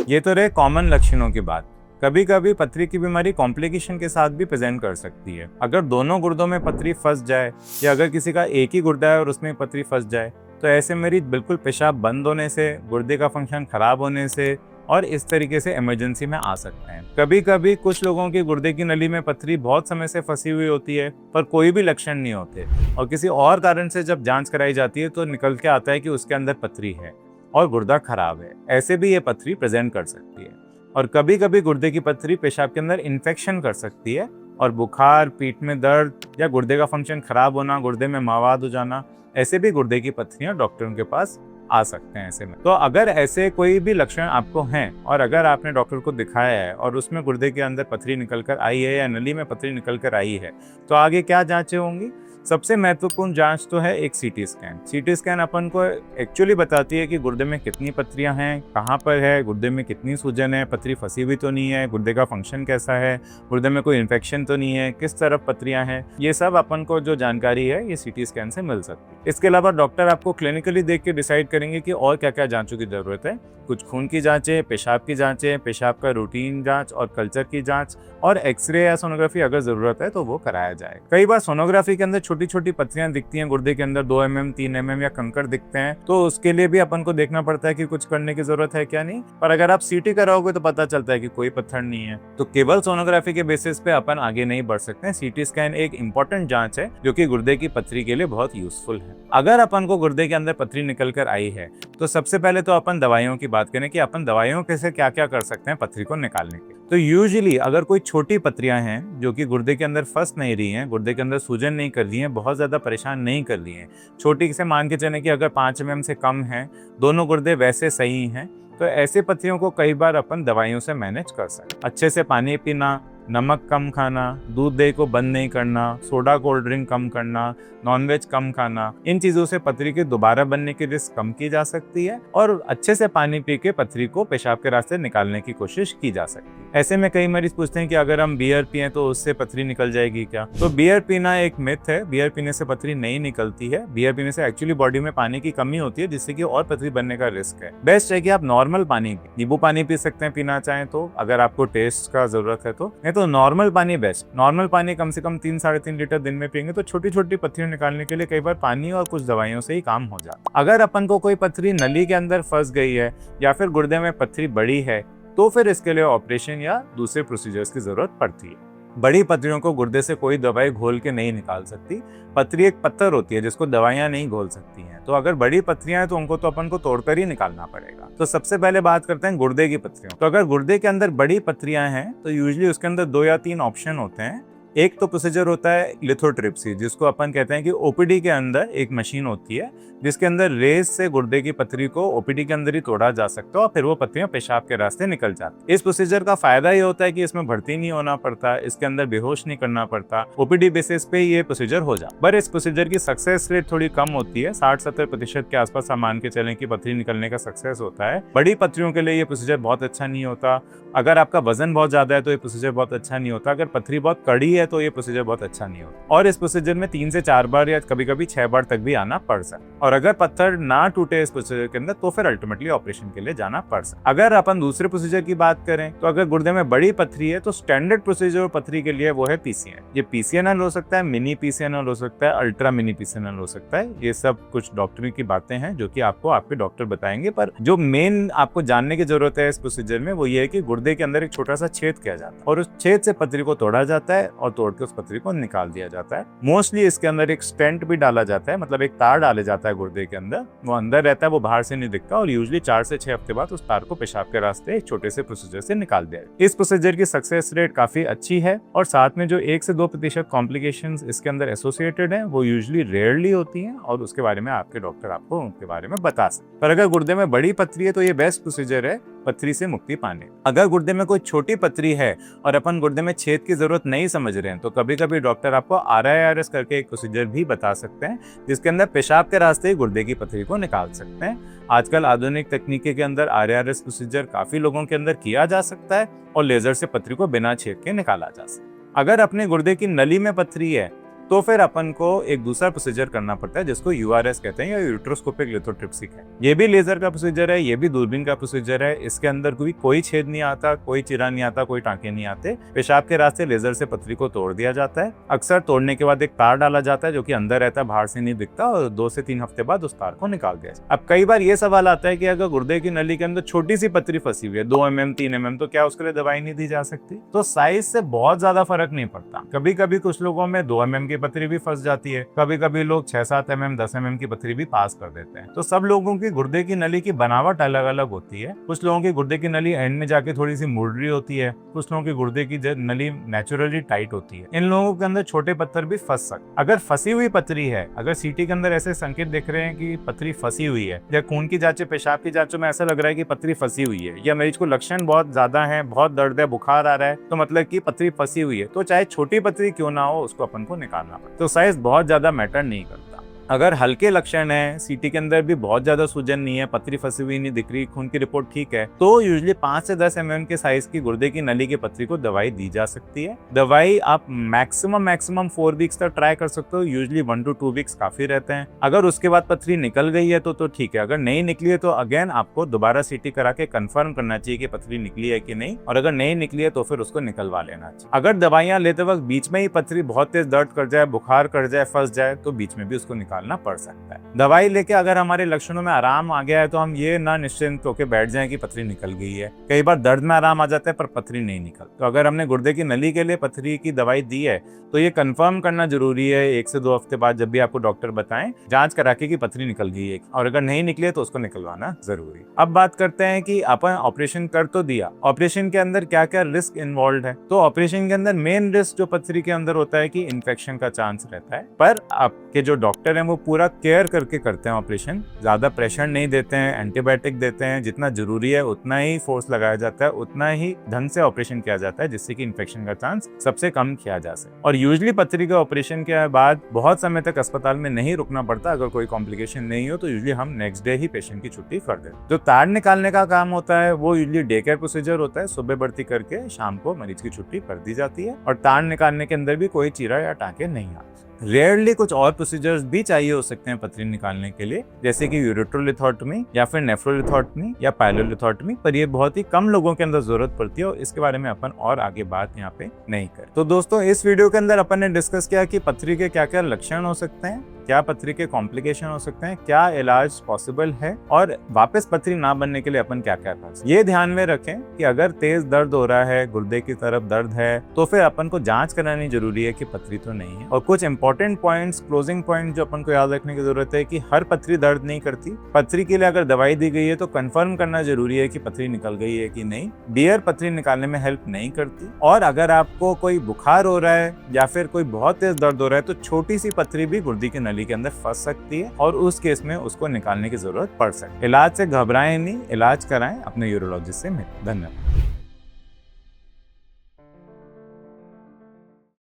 ये तो रहे कॉमन लक्षणों की बात। कभी कभी पथरी की बीमारी कॉम्प्लिकेशन के साथ भी प्रेजेंट कर सकती है। अगर दोनों गुर्दों में पथरी फंस जाए या अगर किसी का एक ही गुर्दा है और उसमें पथरी फंस जाए तो ऐसे मरीज बिल्कुल पेशाब बंद होने से, गुर्दे का फंक्शन खराब होने से और इस तरीके से इमरजेंसी में आ सकते हैं। कभी कभी कुछ लोगों की गुर्दे की नली में पथरी बहुत समय से फंसी हुई होती है पर कोई भी लक्षण नहीं होते और किसी और कारण से जब जांच कराई जाती है तो निकल के आता है कि उसके अंदर पथरी है और गुर्दा खराब है। ऐसे भी ये पथरी प्रेजेंट कर सकती है। और कभी कभी गुर्दे की पथरी पेशाब के अंदर इन्फेक्शन कर सकती है और बुखार, पीठ में दर्द या गुर्दे का फंक्शन खराब होना, गुर्दे में मवाद हो जाना, ऐसे भी गुर्दे की पथरियां डॉक्टरों के पास आ सकते हैं। ऐसे में तो अगर ऐसे कोई भी लक्षण आपको हैं और अगर आपने डॉक्टर को दिखाया है और उसमें गुर्दे के अंदर पथरी निकल कर आई है या नली में पथरी निकल कर आई है तो आगे क्या जांचें होंगी? सबसे महत्वपूर्ण जांच तो है एक सीटी स्कैन। सीटी स्कैन अपन को एक्चुअली बताती है कि गुर्दे में कितनी पथरियां हैं, कहाँ पर है, गुर्दे में कितनी सूजन है, पथरी फंसी हुई तो नहीं है, गुर्दे का फंक्शन कैसा है, गुर्दे में कोई इन्फेक्शन तो नहीं है, किस तरफ पथरियां हैं। ये सब अपन को जो जानकारी है ये सीटी स्कैन से मिल सकती है। इसके अलावा डॉक्टर आपको क्लिनिकली देख के डिसाइड करेंगे कि और क्या क्या जांचों की जरूरत है। कुछ खून की जांचें, पेशाब की जांचें, पेशाब का रूटीन जांच और कल्चर की जांच और एक्सरे या सोनोग्राफी अगर जरूरत है तो वो कराया जाए। कई बार सोनोग्राफी के अंदर छोटी छोटी पथरियां दिखती हैं, गुर्दे के अंदर 2 mm 3 mm या कंकड़ दिखते हैं तो उसके लिए भी अपन को देखना पड़ता है कि कुछ करने की जरूरत है क्या नहीं। पर अगर आप सीटी कराओगे तो पता चलता है कि कोई पत्थर नहीं है। तो केवल सोनोग्राफी के बेसिस पे अपन आगे नहीं बढ़ सकते हैं। सीटी स्कैन एक इंपॉर्टेंट जांच है जो कि गुर्दे की पथरी के लिए बहुत यूजफुल है। अगर अपन को गुर्दे के अंदर पथरी निकल कर आई है तो सबसे पहले तो अपन दवाइयों की बात करें कि अपन दवाइयों से क्या क्या कर सकते हैं पथरी को निकालने के। तो यूजुअली अगर कोई छोटी पथरियां हैं जो कि गुर्दे के अंदर फंस नहीं रही हैं, गुर्दे के अंदर सूजन नहीं कर रही हैं, बहुत ज्यादा परेशान नहीं कर रही हैं, छोटी से मान के चलें कि अगर 5 mm से कम है, दोनों गुर्दे वैसे सही हैं, तो ऐसे पथरियों को कई बार अपन दवाइयों से मैनेज कर सकते हैं। अच्छे से पानी पीना, नमक कम खाना, दूध दही को बंद नहीं करना, सोडा कोल्ड ड्रिंक कम करना, नॉनवेज कम खाना, इन चीजों से पथरी के दोबारा बनने की रिस्क कम की जा सकती है और अच्छे से पानी पी के पथरी को पेशाब के रास्ते निकालने की कोशिश की जा सकती है। ऐसे में कई मरीज पूछते हैं कि अगर हम बियर पिए तो उससे पथरी निकल जाएगी क्या? तो बियर पीना एक मिथ है। बियर पीने से पथरी नहीं निकलती है। बियर पीने से एक्चुअली बॉडी में पानी की कमी होती है जिससे कि और पथरी बनने का रिस्क है। बेस्ट है कि आप नॉर्मल पानी, नींबू पानी पी सकते हैं पीना चाहें तो, अगर आपको टेस्ट का जरूरत है तो, नहीं तो नॉर्मल पानी बेस्ट। नॉर्मल पानी कम से कम 3-3.5 लीटर दिन में पिएंगे तो छोटी छोटी पथरियां निकालने के लिए कई बार पानी और कुछ दवाइयों से ही काम हो जाता है। अगर अपन को कोई पथरी नली के अंदर फंस गई है या फिर गुर्दे में पथरी बड़ी है तो फिर इसके लिए ऑपरेशन या दूसरे प्रोसीजर्स की जरूरत पड़ती है। बड़ी पथरियों को गुर्दे से कोई दवाई घोल के नहीं निकाल सकती। पथरी एक पत्थर होती है जिसको दवाइयां नहीं घोल सकती हैं। तो अगर बड़ी पथरियां हैं तो उनको तो अपन को तोड़कर ही निकालना पड़ेगा। तो सबसे पहले बात करते हैं गुर्दे की पथरियों। तो अगर गुर्दे के अंदर बड़ी पथरियां हैं तो यूजुअली उसके अंदर 2 या 3 ऑप्शन होते हैं। एक तो प्रोसीजर होता है लिथोट्रिप्सी, जिसको अपन कहते हैं कि ओपीडी के अंदर एक मशीन होती है जिसके अंदर रेज से गुर्दे की पथरी को ओपीडी के अंदर ही तोड़ा जा सकता है और फिर वो पथरियां पेशाब के रास्ते निकल जाती है। इस प्रोसीजर का फायदा ये होता है कि इसमें भर्ती नहीं होना पड़ता, इसके अंदर बेहोश नहीं करना पड़ता, ओपीडी बेसिस पे ये प्रोसीजर हो जाता है। पर इस प्रोसीजर की सक्सेस रेट थोड़ी कम होती है, 60-70% के आसपास हम मान के चलें कि पथरी निकलने का सक्सेस होता है। बड़ी पथरियों के लिए ये प्रोसीजर बहुत अच्छा नहीं होता। अगर आपका वजन बहुत ज्यादा है तो ये प्रोसीजर बहुत अच्छा नहीं होता। अगर पथरी बहुत कड़ी है तो ये प्रोसीजर बहुत अच्छा नहीं होता और इस प्रोसीजर में 3 से 4 बार या कभी कभी 6 बार तक भी आना पड़ सकता है। और अगर पत्थर ना टूटे इस प्रोसीजर के अंदर तो फिर अल्टीमेटली ऑपरेशन के लिए जाना पड़ सकता है। अगर अपन दूसरे प्रोसीजर की बात करें तो अगर गुर्दे में बड़ी पथरी है तो स्टैंडर्ड प्रोसीजर पथरी के लिए वो है पीसीएन। ये पीसीएनएल हो सकता है, मिनी पीसीएनएल हो सकता है, अल्ट्रा मिनी पीसीएनएल हो सकता है। ये सब कुछ डॉक्टरी की बातें हैं जो कि आपको आपके डॉक्टर बताएंगे। पर जो मेन आपको जानने की जरूरत है इस प्रोसीजर में वो ये है कि गुर्दे के अंदर एक छोटा सा छेद किया जाता है और उस छेद से पथरी को तोड़ा जाता है और तोड़ के उस पथरी को निकाल दिया जाता है। मोस्टली इसके अंदर एक स्टेंट भी डाला जाता है, मतलब एक तार डाले जाता है गुर्दे के अंदर। वो अंदर रहता है, वो बाहर से नहीं दिखता और यूजुअली 4 से 6 हफ्ते बाद उस तार को पेशाब के रास्ते एक छोटे से प्रोसीजर से निकाल दिया जाए। इस प्रोसीजर की सक्सेस रेट काफी अच्छी है और साथ में जो 1 से 2% कॉम्प्लिकेशंस इसके अंदर एसोसिएटेड है वो यूजुअली रेयरली होती हैं और उसके बारे में आपके डॉक्टर आपको उनके बारे में बता सकते। पर अगर गुर्दे में बड़ी पथरी है तो ये बेस्ट प्रोसीजर है पथरी से मुक्ति पाने। अगर गुर्दे में कोई छोटी पथरी है और अपन गुर्दे में छेद की जरूरत नहीं समझ रहे हैं तो कभी कभी डॉक्टर आपको RIRS करके एक प्रोसीजर भी बता सकते हैं जिसके अंदर पेशाब के रास्ते ही गुर्दे की पथरी को निकाल सकते हैं। आजकल आधुनिक तकनीकी के अंदर RIRS प्रोसीजर काफी लोगों के अंदर किया जा सकता है और लेजर से पथरी को बिना छेद के निकाला जा सकता है। अगर अपने गुर्दे की नली में पथरी है तो फिर अपन को एक दूसरा प्रोसीजर करना पड़ता है जिसको यूआरएस कहते हैं या यूट्रोस्कोपिक लिथोट्रिप्सी है। ये भी लेजर का प्रोसीजर है, ये भी दूरबीन का प्रोसीजर है। इसके अंदर कोई छेद नहीं आता, कोई चिरा नहीं आता, कोई टांके नहीं आते। पेशाब के रास्ते लेजर से पथरी को तोड़ दिया जाता है। अक्सर तोड़ने के बाद एक तार डाला जाता है जो कि अंदर रहता है, बाहर से नहीं दिखता, और 2 से 3 हफ्ते बाद उस तार को निकाल दिया। अब कई बार ये सवाल आता है कि अगर गुर्दे की नली के अंदर छोटी सी पथरी फंसी हुई है, 2 mm 3 mm, तो क्या उसके लिए दवाई नहीं दी जा सकती? तो साइज से बहुत ज्यादा फर्क नहीं पड़ता। कभी कभी कुछ लोगों में 2 mm की पथरी भी फंस जाती है, कभी कभी लोग 6-7 mm 10 mm की पथरी भी पास कर देते हैं। तो सब लोगों की गुर्दे की नली की बनावट अलग अलग होती है। कुछ लोगों की गुर्दे की नली एंड में जाके थोड़ी सी मुड़ रही होती है, कुछ लोगों की गुर्दे की नली नेचुरली टाइट होती है। इन लोगों के अंदर छोटे पत्थर भी फंस सकते। अगर फंसी हुई पथरी है, अगर सीटी के अंदर ऐसे संकेत दिख रहे हैं कि पथरी फंसी हुई है, या खून की जांच, पेशाब की जांचों में ऐसा लग रहा है कि पथरी फंसी हुई है, या मरीज को लक्षण बहुत ज्यादा है, बहुत दर्द है, बुखार आ रहा है, तो मतलब कि पथरी फंसी हुई है, तो चाहे छोटी पथरी क्यों ना हो उसको अपन को निकालना पड़ता है। तो साइज बहुत ज्यादा मैटर नहीं करता। अगर हल्के लक्षण है, सीटी के अंदर भी बहुत ज्यादा सूजन नहीं है, पथरी फंसी हुई नहीं दिख रही, खून की रिपोर्ट ठीक है, तो यूजुअली 5 से 10 mm के साइज की गुर्दे की नली की पथरी को दवाई दी जा सकती है। दवाई आप मैक्सिमम 4 वीक्स तक ट्राई कर सकते हो। यूजुअली 1 to 2 वीक्स काफी रहते हैं। अगर उसके बाद पथरी निकल गई है तो ठीक है, अगर नहीं निकली है तो अगेन आपको दोबारा सीटी करा के कंफर्म करना चाहिए कि पथरी निकली है कि नहीं, और अगर नहीं निकली है तो फिर उसको निकलवा लेना चाहिए। अगर दवाइयां लेते वक्त बीच में ही पथरी बहुत तेज दर्द कर जाए, बुखार कर जाए, फंस जाए, तो बीच में भी उसको निकालना पड़ सकता है। दवाई लेके अगर हमारे लक्षणों में आराम आ गया है तो हम ये ना निश्चिंत होकर बैठ जाएं कि पथरी निकल गई है। कई बार दर्द में आराम आ जाता है पर पथरी नहीं निकल, तो अगर हमने गुर्दे की नली के लिए पथरी की दवाई दी है तो ये कंफर्म करना जरूरी है 1 से 2 हफ्ते बाद, जब भी आपको डॉक्टर बताएं, जांच करा के कि पथरी निकल गई है, और अगर नहीं निकली है तो उसको निकलवाना जरूरी। अब बात करते हैं कि अपन ऑपरेशन कर तो दिया, ऑपरेशन के अंदर क्या क्या रिस्क इन्वॉल्व है। तो ऑपरेशन के अंदर मेन रिस्क जो पथरी के अंदर होता है कि इन्फेक्शन का चांस रहता है, पर आपके जो डॉक्टर हैं वो पूरा केयर करके करते हैं ऑपरेशन। ज्यादा प्रेशर नहीं देते हैं, एंटीबायोटिक देते हैं, जितना जरूरी है उतना ही फोर्स लगाया जाता है, उतना ही ढंग से ऑपरेशन किया जाता है, जिससे कि इन्फेक्शन का चांस सबसे कम किया जा सके। और यूजुअली पथरी के ऑपरेशन के बाद बहुत समय तक अस्पताल में नहीं रुकना पड़ता। अगर कोई कॉम्प्लिकेशन नहीं हो तो यूजुअली हम नेक्स्ट डे ही पेशेंट की छुट्टी कर देते हैं। जो तार निकालने का काम होता है वो यूजुअली डे केयर प्रोसीजर होता है। सुबह भर्ती करके शाम को मरीज की छुट्टी कर दी जाती है, और तार निकालने के अंदर भी कोई चीरा या टांके नहीं आते। रेयरली कुछ और प्रोसीजर्स भी चाहिए हो सकते हैं पथरी निकालने के लिए, जैसे कि यूरेट्रोलिथोटमी या फिर नेफ्रोलिथोटमी या पाइलोलिथोटमी, पर ये बहुत ही कम लोगों के अंदर जरूरत पड़ती है, और इसके बारे में अपन और आगे बात यहाँ पे नहीं करें। तो दोस्तों, इस वीडियो के अंदर अपन ने डिस्कस किया कि पथरी के क्या क्या लक्षण हो सकते हैं, क्या पथरी के कॉम्प्लिकेशन हो सकते हैं, क्या इलाज पॉसिबल है, और वापस पथरी ना बनने के लिए अपन क्या क्या कर सकते हैं। ये ध्यान में रखें कि अगर तेज दर्द हो रहा है, गुर्दे की तरफ दर्द है, तो फिर अपन को जांच करानी जरूरी है कि पथरी तो नहीं है। और कुछ इंपॉर्टेंट पॉइंट्स, क्लोजिंग पॉइंट जो अपन को याद रखने की जरूरत है कि हर पथरी दर्द नहीं करती। पथरी के लिए अगर दवाई दी गई है तो कंफर्म करना जरूरी है कि पथरी निकल गई है कि नहीं। बियर पथरी निकालने में हेल्प नहीं करती। और अगर आपको कोई बुखार हो रहा है या फिर कोई बहुत तेज दर्द हो रहा है तो छोटी सी पथरी भी गुर्दे की नली के अंदर फंस सकती है, और उस केस में उसको निकालने की जरूरत पड़ सकती है। इलाज से घबराएं नहीं, इलाज कराएं, अपने यूरोलॉजिस्ट से मिलें। धन्यवाद।